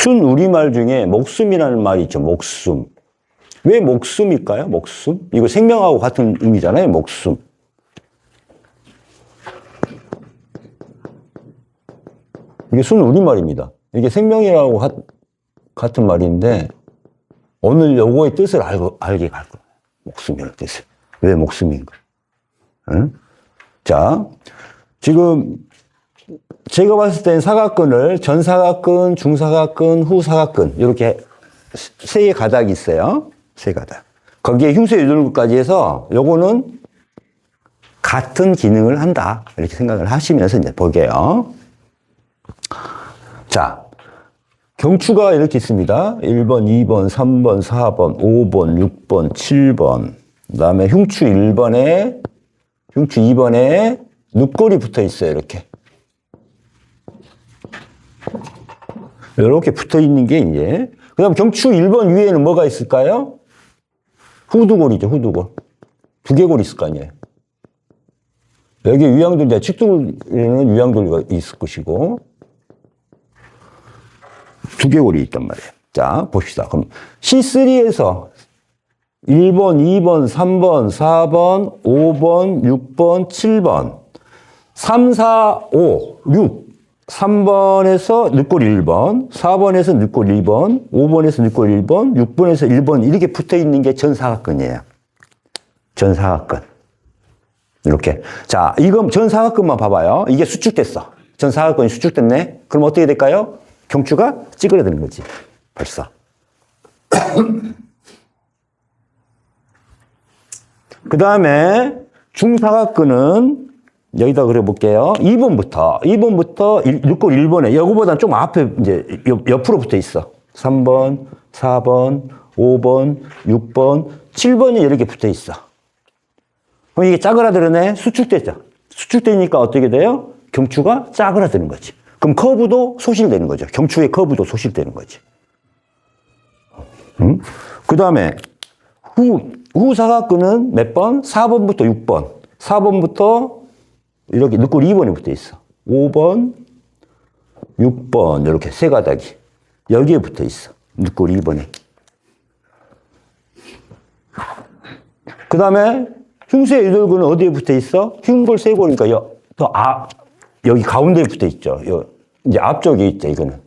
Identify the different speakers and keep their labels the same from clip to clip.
Speaker 1: 순 우리말 중에 목숨이라는 말이 있죠. 목숨. 왜 목숨일까요? 목숨? 이거 생명하고 같은 의미잖아요. 목숨. 이게 순 우리말입니다. 이게 생명이라고 같은 말인데 오늘 요거의 뜻을 알게 갈 거예요. 목숨이라는 뜻을. 왜 목숨인가? 응? 자, 지금 제가 봤을 땐 사각근을 전사각근, 중사각근, 후사각근 이렇게 세 개 가닥이 있어요. 세 가닥. 거기에 흉쇄유돌근까지 해서 요거는 같은 기능을 한다. 이렇게 생각을 하시면서 이제 볼게요. 자, 경추가 이렇게 있습니다. 1번, 2번, 3번, 4번, 5번, 6번, 7번. 그 다음에 흉추 1번에, 흉추 2번에 늑골이 붙어 있어요. 이렇게. 이렇게 붙어 있는 게 이제. 그 다음 경추 1번 위에는 뭐가 있을까요? 후두골이죠, 후두골. 두개골이 있을 거 아니에요. 여기 위양돌리와 측두골에는 위양돌리가 있을 것이고, 두개골이 있단 말이에요. 자, 봅시다. 그럼 C3에서 1번, 2번, 3번, 4번, 5번, 6번, 7번, 3, 4, 5, 6. 3번에서 늑골 1번, 4번에서 늑골 2번, 5번에서 늑골 1번, 6번에서 1번 이렇게 붙어 있는 게 전사각근이에요. 전사각근. 이렇게. 자, 이거 전사각근만 봐봐요. 이게 수축됐어. 전사각근이 수축됐네. 그럼 어떻게 될까요? 경추가 찌그러드는 거지. 벌써. 그 다음에 중사각근은 여기다 그려볼게요. 2번부터 늑골 1번에, 여기보다 좀 앞에 이제 옆으로 붙어 있어. 3번, 4번, 5번, 6번, 7번이 이렇게 붙어 있어. 그럼 이게 짜그라드네? 수축됐죠. 수축되니까 어떻게 돼요? 경추가 짜그라드는 거지. 그럼 커브도 소실되는 거죠. 경추의 커브도 소실되는 거지. 그 다음에 후사각근은 몇 번? 4번부터 6번. 4번부터 이렇게 늑골 2번에 붙어 있어. 5번, 6번 이렇게 세 가닥이 여기에 붙어 있어. 늑골 2번에. 그 다음에 흉쇄유돌근은 어디에 붙어 있어? 흉골쇄골이니까 여기 가운데에 붙어 있죠. 이제 앞쪽에 있죠, 이거는.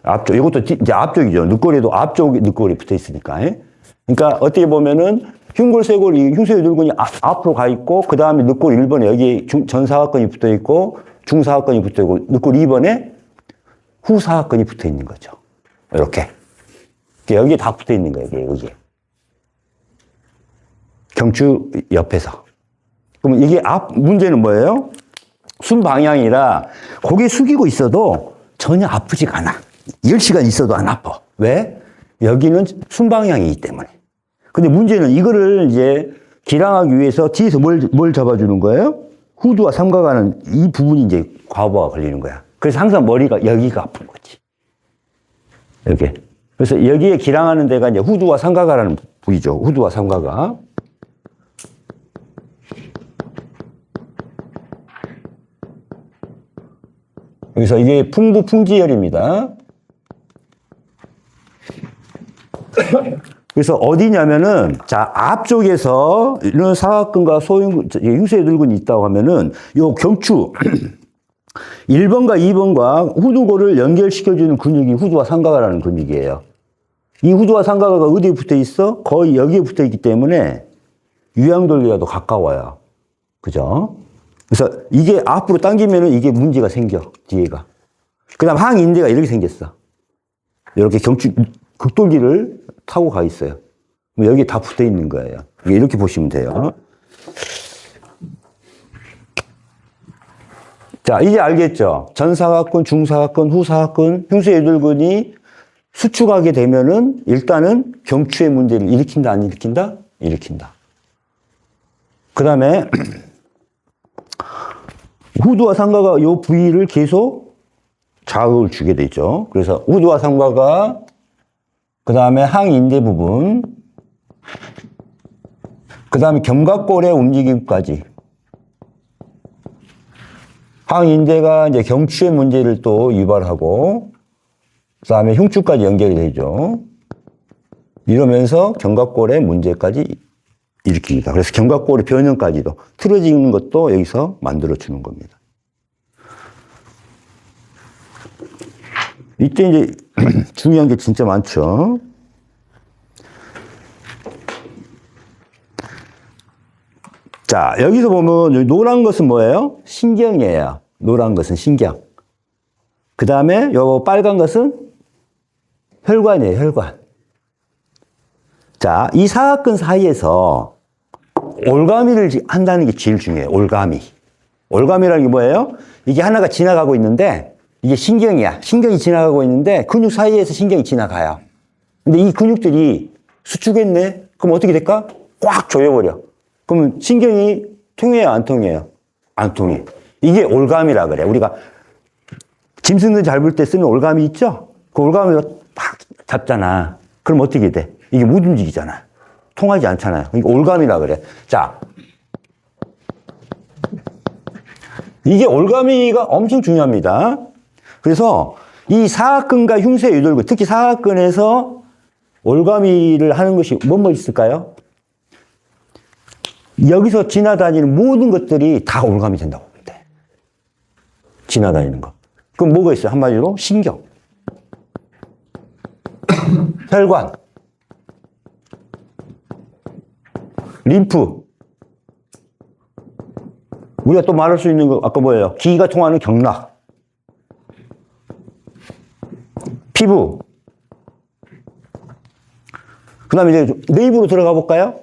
Speaker 1: 앞쪽. 이것도 이제 앞쪽이죠. 늑골에도 앞쪽에 늑골이 붙어 있으니까. 그러니까 어떻게 보면은 흉골쇄골이, 흉쇄유돌근이 앞으로 가 있고, 그 다음에 늑골 1번에 여기 전사각근이 붙어 있고, 중사각근이 붙어 있고, 늑골 2번에 후사각근이 붙어 있는 거죠. 이렇게. 여기에 다 붙어 있는 거예요, 여기에. 경추 옆에서. 그럼 이게 문제는 뭐예요? 순 방향이라 고개 숙이고 있어도 전혀 아프지가 않아. 10시간 있어도 안 아파. 왜? 여기는 순 방향이기 때문에. 근데 문제는 이거를 이제 기량하기 위해서 뒤에서 뭘 잡아주는 거예요? 후두와 삼가가는 이 부분이 이제 과부하가 걸리는 거야. 그래서 항상 머리가 여기가 아픈 거지. 이렇게. 그래서 여기에 기량하는 데가 이제 후두와 삼가가라는 부위죠. 후두와 삼가가. 여기서 이게 풍부풍지혈입니다. 그래서 어디냐면은, 자, 앞쪽에서 이런 사각근과 흉쇄유돌근이 있다고 하면은, 요 경추, 1번과 2번과 후두골을 연결시켜주는 근육이 후두와 삼가가라는 근육이에요. 이 후두와 삼가가가 어디에 붙어 있어? 거의 여기에 붙어 있기 때문에 유양돌리와 더 가까워요. 그죠? 그래서 이게 앞으로 당기면은 이게 문제가 생겨, 뒤에가. 그 다음 항인대가 이렇게 생겼어. 이렇게 경추, 극돌기를 타고 가 있어요. 여기 다 붙어 있는 거예요. 이렇게 보시면 돼요. 자, 이제 알겠죠? 전사각근, 중사각근, 후사각근, 흉쇄유돌근이 수축하게 되면은 일단은 경추의 문제를 일으킨다, 안 일으킨다? 일으킨다. 그 다음에 후두와 삼가가 이 부위를 계속 자극을 주게 되죠. 그래서 후두와 삼가가 그 다음에 항인대 부분, 그 다음에 견갑골의 움직임까지. 항인대가 이제 경추의 문제를 또 유발하고, 그 다음에 흉추까지 연결이 되죠. 이러면서 견갑골의 문제까지 일으킵니다. 그래서 견갑골의 변형까지도 틀어지는 것도 여기서 만들어주는 겁니다. 이때 이제 중요한 게 진짜 많죠. 자, 여기서 보면 여기 노란 것은 뭐예요? 신경이에요. 노란 것은 신경. 그 다음에 요 빨간 것은 혈관이에요, 혈관. 자, 이 사각근 사이에서 올가미를 한다는 게 제일 중요해요. 올가미. 올가미라는 게 뭐예요? 이게 하나가 지나가고 있는데 이게 신경이야. 신경이 지나가고 있는데 근육 사이에서 신경이 지나가요. 근데 이 근육들이 수축했네? 그럼 어떻게 될까? 꽉 조여버려. 그러면 신경이 통해요, 안 통해요? 안 통해. 이게 올가미라 그래. 우리가 짐승들 잡을 때 쓰는 올가미 있죠? 그 올가미가 팍 잡잖아. 그럼 어떻게 돼? 이게 못 움직이잖아. 통하지 않잖아요. 이게 올가미라 그래. 자, 이게 올가미가 엄청 중요합니다. 그래서 이 사각근과 흉쇄 유돌근, 특히 사각근에서 올가미를 하는 것이 뭐뭐 있을까요? 여기서 지나다니는 모든 것들이 다 올가미 된다고 보면 돼. 지나다니는 거. 그럼 뭐가 있어요? 한마디로 신경, 혈관, 림프. 우리가 또 말할 수 있는 거 아까 뭐예요? 기가 통하는 경락, 피부. 그 다음에 이제 내입으로 들어가 볼까요?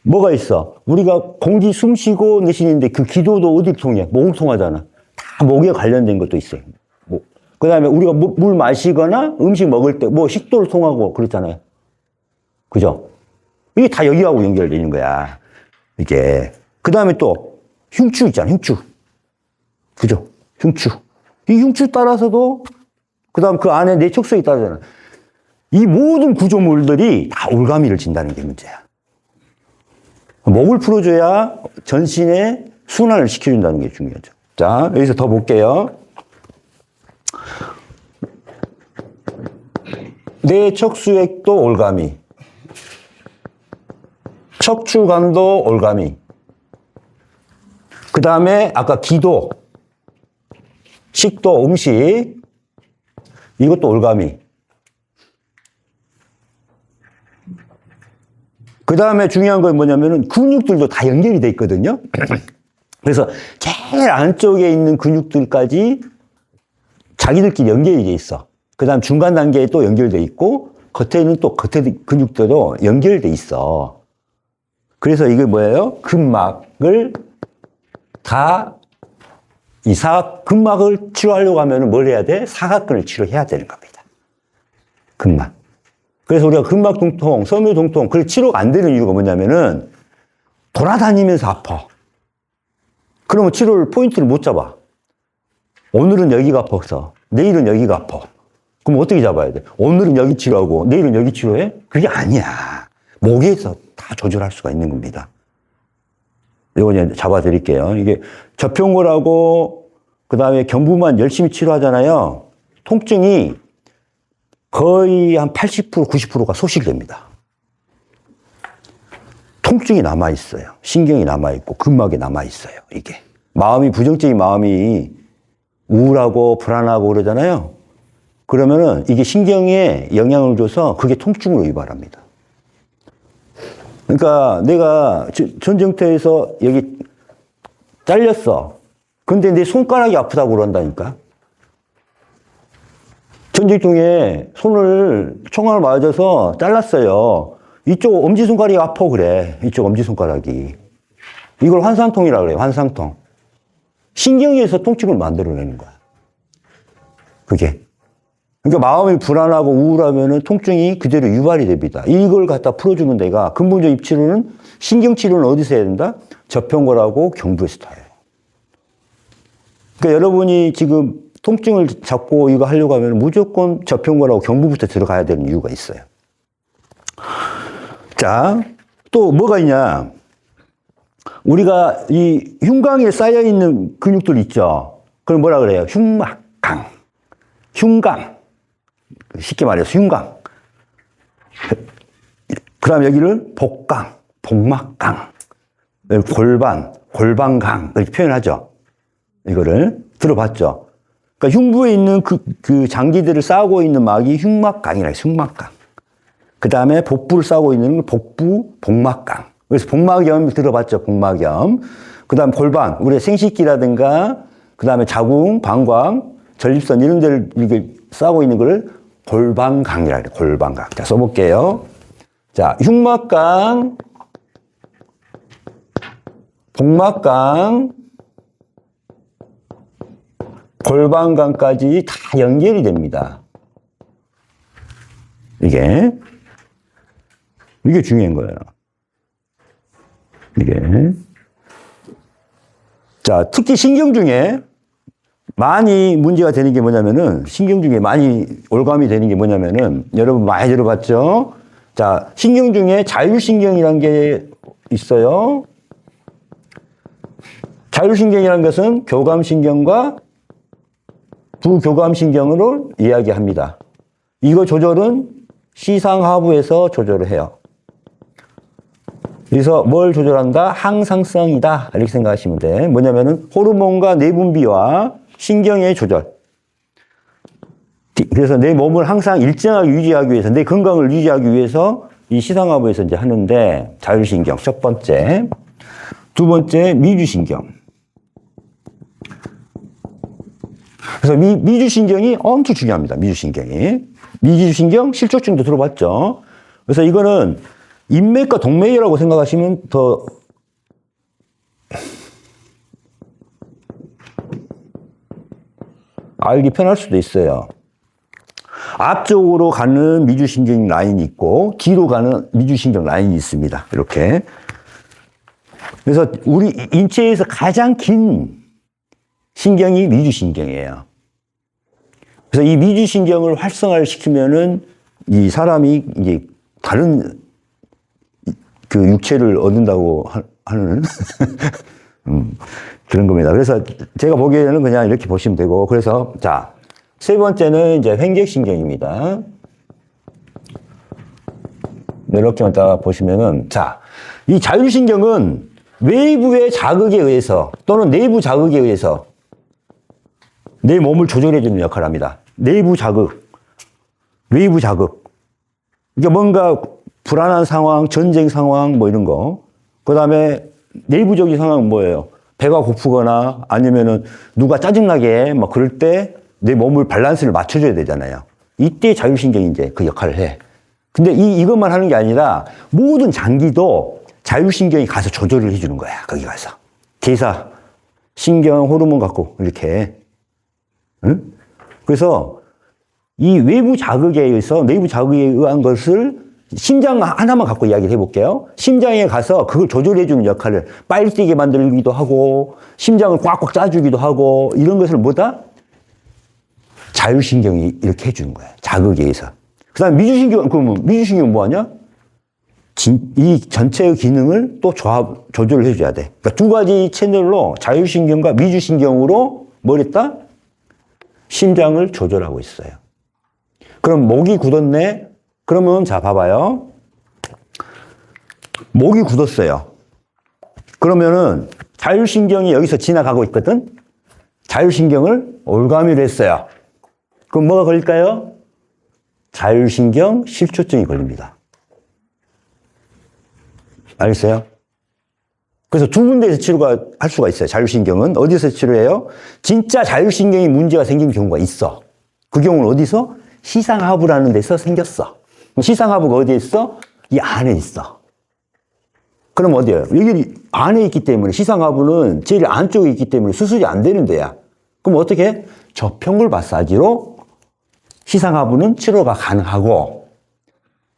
Speaker 1: 뭐가 있어? 우리가 공기 숨 쉬고 내쉬는데 그 기도도 어디 통해? 목을 통하잖아. 다 목에 관련된 것도 있어요. 그 다음에 우리가 물 마시거나 음식 먹을 때 뭐 식도를 통하고 그렇잖아요. 그죠? 이게 다 여기하고 연결되어 있는 거야. 이게. 그 다음에 또 흉추 있잖아, 흉추. 그죠? 흉추. 이 흉추 따라서도 그 다음 그 안에 내척선이 따르잖아. 이 모든 구조물들이 다 올가미를 진다는 게 문제야. 목을 풀어줘야 전신에 순환을 시켜준다는 게 중요하죠. 자, 여기서 더 볼게요. 내척수액도 올가미, 척추관도 올가미, 그 다음에 아까 기도, 식도, 음식, 이것도 올가미. 그 다음에 중요한 건 뭐냐면은 근육들도 다 연결이 돼 있거든요. 그래서 제일 안쪽에 있는 근육들까지 자기들끼리 연결이 돼 있어. 그 다음 중간 단계에 또 연결돼 있고, 겉에는 또 겉에 근육들도 연결돼 있어. 그래서 이게 뭐예요? 근막을 다, 근막을 치료하려고 하면 뭘 해야 돼? 사각근을 치료해야 되는 겁니다. 근막. 그래서 우리가 근막 통통, 섬유 통통, 그게 치료가 안 되는 이유가 뭐냐면은 돌아다니면서 아파. 그러면 치료를, 포인트를 못 잡아. 오늘은 여기가 아파서, 내일은 여기가 아파. 그럼 어떻게 잡아야 돼? 오늘은 여기 치료하고, 내일은 여기 치료해? 그게 아니야. 목에서 다 조절할 수가 있는 겁니다. 이거 이제 잡아드릴게요. 이게 저평골하고, 그 다음에 견부만 열심히 치료하잖아요. 통증이 거의 한 80%, 90%가 소실됩니다. 통증이 남아있어요. 신경이 남아있고, 근막이 남아있어요. 이게. 마음이, 부정적인 마음이 우울하고 불안하고 그러잖아요. 그러면은 이게 신경에 영향을 줘서 그게 통증으로 유발합니다. 그러니까 내가 전쟁터에서 여기 잘렸어. 근데 내 손가락이 아프다고 그런다니까. 전쟁통에 손을 총알 맞아서 잘랐어요. 이쪽 엄지손가락이 아파 그래. 이쪽 엄지손가락이. 이걸 환상통이라고 그래요. 환상통. 신경에서 통증을 만들어내는 거야. 그게. 그러니까 마음이 불안하고 우울하면은 통증이 그대로 유발이 됩니다. 이걸 갖다 풀어주는 데가 근본적인 치료는, 신경치료는 어디서 해야 된다? 저평골하고 경부에서 다 해요. 그러니까 여러분이 지금 통증을 잡고 이거 하려고 하면 무조건 저평골하고 경부부터 들어가야 되는 이유가 있어요. 자, 또 뭐가 있냐. 우리가 이 흉곽에 쌓여있는 근육들 있죠. 그걸 뭐라 그래요? 흉막강, 흉강. 쉽게 말해서 흉강. 그 다음에 여기를 복강, 복막강, 골반, 골반강 이렇게 표현하죠. 이거를 들어봤죠. 그러니까 흉부에 있는 그 장기들을 싸고 있는 막이 흉막강이라 해요. 흉막강. 그 다음에 복부를 싸고 있는 건 복부, 복막강. 그래서 복막염 들어봤죠. 복막염. 그 다음 골반, 우리 생식기라든가 그 다음에 자궁, 방광, 전립선 이런 데를 이렇게 싸고 있는 거를 골반강이라 해요. 골반강. 자, 써볼게요. 자, 흉막강, 복막강, 골반강까지 다 연결이 됩니다. 이게 중요한 거예요. 이게. 자, 특히 신경 중에 많이 문제가 되는 게 뭐냐면은, 신경 중에 많이 올감이 되는 게 뭐냐면은, 여러분 많이 들어봤죠? 자, 신경 중에 자율신경이라는 게 있어요. 자율신경이라는 것은 교감신경과 부교감신경으로 이야기합니다. 이거 조절은 시상하부에서 조절을 해요. 그래서 뭘 조절한다? 항상성이다. 이렇게 생각하시면 돼. 뭐냐면은 호르몬과 내분비와 신경의 조절. 그래서 내 몸을 항상 일정하게 유지하기 위해서, 내 건강을 유지하기 위해서 이 시상하부에서 이제 하는데, 자율신경 첫 번째. 두 번째, 미주신경. 그래서 미주신경이 엄청 중요합니다. 미주신경이. 미주신경 실조증도 들어봤죠. 그래서 이거는 인맥과 동맥이라고 생각하시면 더 알기 편할 수도 있어요. 앞쪽으로 가는 미주신경 라인이 있고 뒤로 가는 미주신경 라인이 있습니다. 이렇게. 그래서 우리 인체에서 가장 긴 신경이 미주신경이에요. 그래서 이 미주신경을 활성화를 시키면은 이 사람이 이제 다른 그 육체를 얻는다고 하는 그런 겁니다. 그래서 제가 보기에는 그냥 이렇게 보시면 되고, 그래서 자, 세 번째는 이제 횡격신경입니다. 이렇게만 딱 보시면은, 자, 이 자율신경은 외부의 자극에 의해서 또는 내부 자극에 의해서 내 몸을 조절해주는 역할을 합니다. 내부 자극, 외부 자극. 그러니까 뭔가 불안한 상황, 전쟁 상황, 뭐 이런 거. 그 다음에 내부적인 상황은 뭐예요? 배가 고프거나 아니면은 누가 짜증나게 막 그럴 때 내 몸을 밸런스를 맞춰줘야 되잖아요. 이때 자율신경이 이제 그 역할을 해. 근데 이것만 하는 게 아니라 모든 장기도 자율신경이 가서 조절을 해주는 거야. 거기 가서. 대사, 신경, 호르몬 갖고 이렇게. 응? 그래서 이 외부 자극에 의해서 내부 자극에 의한 것을 심장 하나만 갖고 이야기를 해볼게요. 심장에 가서 그걸 조절해주는 역할을 빨리 뛰게 만들기도 하고 심장을 꽉꽉 짜주기도 하고 이런 것을 뭐다? 자율신경이 이렇게 해주는 거야. 자극에 의해서. 그 다음에 미주신경, 그러면 미주신경 뭐 하냐? 이 전체의 기능을 또 조절을 해줘야 돼. 그러니까 두 가지 채널로 자율신경과 미주신경으로 뭘 했다? 심장을 조절하고 있어요. 그럼 목이 굳었네? 그러면 자, 봐봐요. 목이 굳었어요. 그러면은 자율신경이 여기서 지나가고 있거든? 자율신경을 올가미를 했어요. 그럼 뭐가 걸릴까요? 자율신경 실조증이 걸립니다. 알겠어요? 그래서 두 군데에서 치료가 할 수가 있어요. 자율신경은 어디서 치료해요? 진짜 자율신경이 문제가 생긴 경우가 있어. 그 경우는 어디서? 시상하부라는 데서 생겼어. 시상하부가 어디에 있어? 이 안에 있어. 그럼 어디예요? 여기 안에 있기 때문에 시상하부는 제일 안쪽에 있기 때문에 수술이 안 되는 데야. 그럼 어떻게 해? 저평굴 마사지로 시상하부는 치료가 가능하고,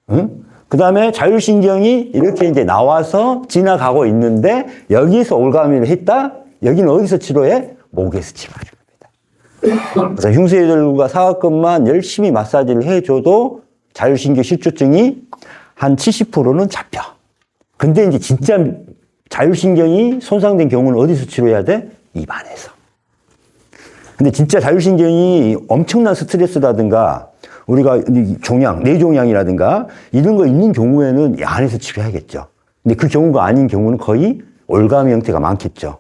Speaker 1: 응? 그 다음에 자율신경이 이렇게 이제 나와서 지나가고 있는데 여기서 올가미를 했다? 여기는 어디서 치료해? 목에서 치료하는 겁니다. 그래서 흉쇄혈과 사각근만 열심히 마사지를 해줘도 자율신경 실조증이 한 70%는 잡혀. 근데 이제 진짜 자율신경이 손상된 경우는 어디서 치료해야 돼? 입 안에서. 근데 진짜 자율신경이 엄청난 스트레스라든가 우리가 종양, 뇌종양이라든가 이런 거 있는 경우에는 이 안에서 치료해야겠죠. 근데 그 경우가 아닌 경우는 거의 올가미 형태가 많겠죠.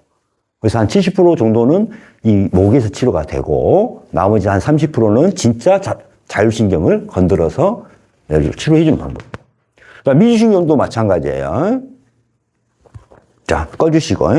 Speaker 1: 그래서 한 70% 정도는 이 목에서 치료가 되고 나머지 한 30%는 진짜 자율신경을 건드려서 치료해주는 방법입니다. 그러니까 미주신경도 마찬가지예요. 자, 꺼주시고.